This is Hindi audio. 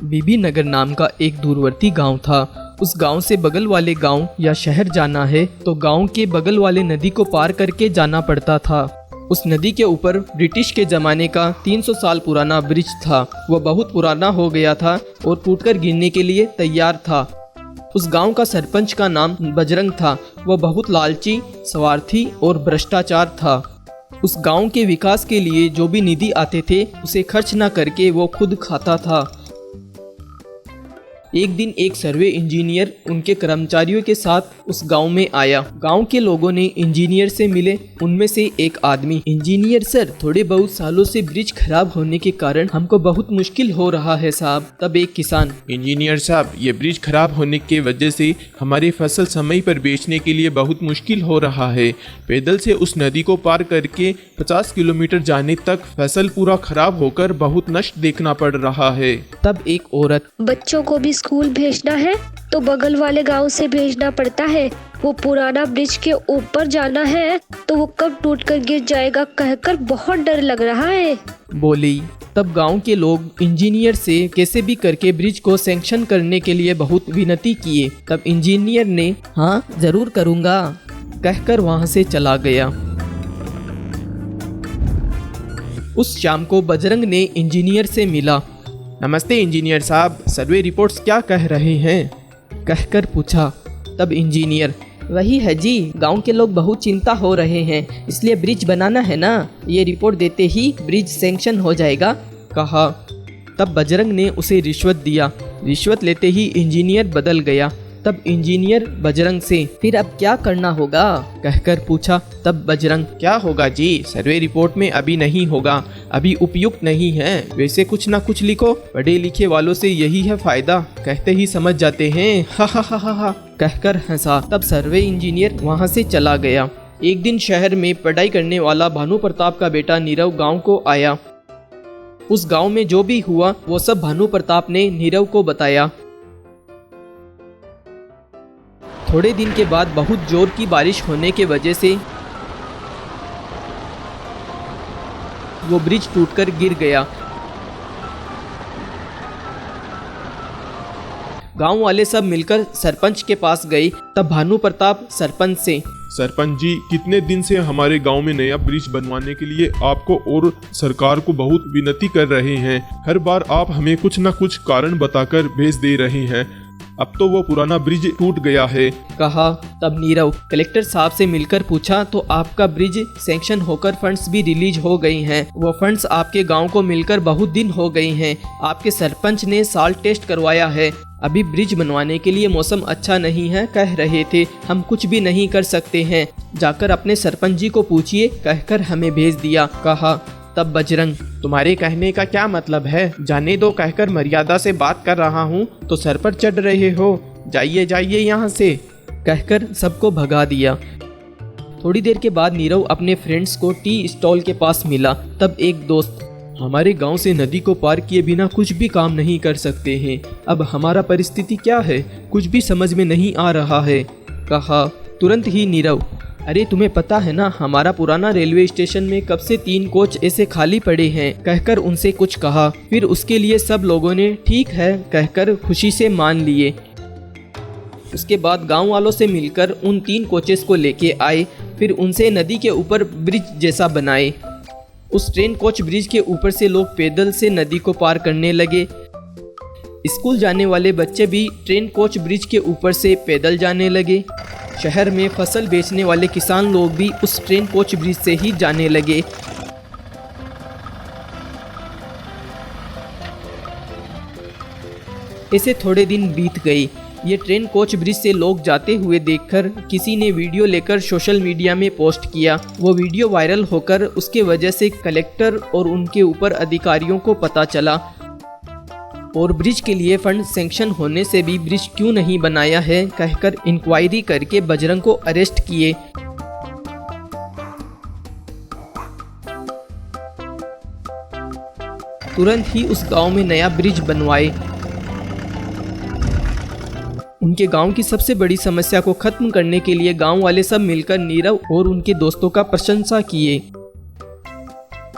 बीबी नगर नाम का एक दूरवर्ती गांव था। उस गांव से बगल वाले गांव या शहर जाना है तो गांव के बगल वाले नदी को पार करके जाना पड़ता था। उस नदी के ऊपर ब्रिटिश के ज़माने का 300 साल पुराना ब्रिज था। वह बहुत पुराना हो गया था और टूटकर गिरने के लिए तैयार था। उस गांव का सरपंच का नाम बजरंग था। वह बहुत लालची, स्वार्थी और भ्रष्टाचार था। उस गांव के विकास के लिए जो भी निधि आते थे उसे खर्च न करके वो खुद खाता था। एक दिन एक सर्वे इंजीनियर उनके कर्मचारियों के साथ उस गांव में आया। गांव के लोगों ने इंजीनियर से मिले। उनमें से एक आदमी, इंजीनियर सर, थोड़े बहुत सालों से ब्रिज खराब होने के कारण हमको बहुत मुश्किल हो रहा है साहब। तब एक किसान, इंजीनियर साहब, ये ब्रिज खराब होने की वजह से हमारी फसल समय पर बेचने के लिए बहुत मुश्किल हो रहा है। पैदल से उस नदी को पार करके 50 किलोमीटर जाने तक फसल पूरा खराब होकर बहुत नष्ट देखना पड़ रहा है। तब एक औरत, बच्चों को भी स्कूल भेजना है तो बगल वाले गांव से भेजना पड़ता है। वो पुराना ब्रिज के ऊपर जाना है तो वो कब टूट कर गिर जाएगा कहकर बहुत डर लग रहा है, बोली। तब गांव के लोग इंजीनियर से कैसे भी करके ब्रिज को सैंक्शन करने के लिए बहुत विनती किए। तब इंजीनियर ने हाँ जरूर करूँगा कहकर वहाँ से चला गया। उस शाम को बजरंग ने इंजीनियर से मिला। नमस्ते इंजीनियर साहब, सर्वे रिपोर्ट्स क्या कह रहे हैं? कहकर पूछा। तब इंजीनियर, वही है जी, गांव के लोग बहुत चिंता हो रहे हैं, इसलिए ब्रिज बनाना है ना, ये रिपोर्ट देते ही ब्रिज सैंक्शन हो जाएगा, कहा। तब बजरंग ने उसे रिश्वत दिया। रिश्वत लेते ही इंजीनियर बदल गया। तब इंजीनियर बजरंग से, फिर अब क्या करना होगा कहकर पूछा। तब बजरंग, क्या होगा जी, सर्वे रिपोर्ट में अभी नहीं होगा, अभी उपयुक्त नहीं है, वैसे कुछ ना कुछ लिखो, पढ़े लिखे वालों से यही है फायदा, कहते ही समझ जाते हैं, हा हा हा हा हा कहकर हंसा। तब सर्वे इंजीनियर वहाँ से चला गया। एक दिन शहर में पढ़ाई करने वाला भानु प्रताप का बेटा नीरव गाँव को आया। उस गाँव में जो भी हुआ वो सब भानु प्रताप ने नीरव को बताया। थोड़े दिन के बाद बहुत जोर की बारिश होने के वजह से वो ब्रिज टूटकर गिर गया। गांव वाले सब मिलकर सरपंच के पास गए। तब भानु प्रताप सरपंच से, सरपंच जी, कितने दिन से हमारे गांव में नया ब्रिज बनवाने के लिए आपको और सरकार को बहुत विनती कर रहे हैं। हर बार आप हमें कुछ न कुछ कारण बताकर भेज दे रहे हैं। अब तो वो पुराना ब्रिज टूट गया है, कहा। तब नीरव कलेक्टर साहब से मिलकर पूछा तो आपका ब्रिज सैंक्शन होकर फंड्स भी रिलीज हो गई हैं। वो फंड्स आपके गांव को मिलकर बहुत दिन हो गए हैं। आपके सरपंच ने साल टेस्ट करवाया है। अभी ब्रिज बनवाने के लिए मौसम अच्छा नहीं है कह रहे थे, हम कुछ भी नहीं कर सकते हैं, जाकर अपने सरपंच जी को पूछिए कहकर हमें भेज दिया, कहा। तब बजरंग, तुम्हारे कहने का क्या मतलब है? जाने दो कहकर मर्यादा से बात कर रहा हूँ तो सर पर चढ़ रहे हो, जाइए जाइए यहाँ से, कहकर सबको भगा दिया। थोड़ी देर के बाद नीरव अपने फ्रेंड्स को टी स्टॉल के पास मिला। तब एक दोस्त, हमारे गांव से नदी को पार किए बिना कुछ भी काम नहीं कर सकते हैं, अब हमारा परिस्थिति क्या है, कुछ भी समझ में नहीं आ रहा है, कहा। तुरंत ही नीरव, अरे तुम्हें पता है ना, हमारा पुराना रेलवे स्टेशन में कब से 3 कोच ऐसे खाली पड़े हैं, कहकर उनसे कुछ कहा। फिर उसके लिए सब लोगों ने ठीक है कहकर खुशी से मान लिए। उसके बाद गांव वालों से मिलकर उन 3 कोचेस को लेके आए। फिर उनसे नदी के ऊपर ब्रिज जैसा बनाए। उस ट्रेन कोच ब्रिज के ऊपर से लोग पैदल से नदी को पार करने लगे। स्कूल जाने वाले बच्चे भी ट्रेन कोच ब्रिज के ऊपर से पैदल जाने लगे। शहर में फसल बेचने वाले किसान लोग भी उस ट्रेन कोच ब्रिज से ही जाने लगे। ऐसे थोड़े दिन बीत गए। ये ट्रेन कोच ब्रिज से लोग जाते हुए देखकर किसी ने वीडियो लेकर सोशल मीडिया में पोस्ट किया। वो वीडियो वायरल होकर उसके वजह से कलेक्टर और उनके ऊपर अधिकारियों को पता चला और ब्रिज के लिए फंड सैंक्शन होने से भी ब्रिज क्यों नहीं बनाया है कहकर इंक्वायरी करके बजरंग को अरेस्ट किए। तुरंत ही उस गांव में नया ब्रिज बनवाए। उनके गांव की सबसे बड़ी समस्या को खत्म करने के लिए गांव वाले सब मिलकर नीरव और उनके दोस्तों का प्रशंसा किए।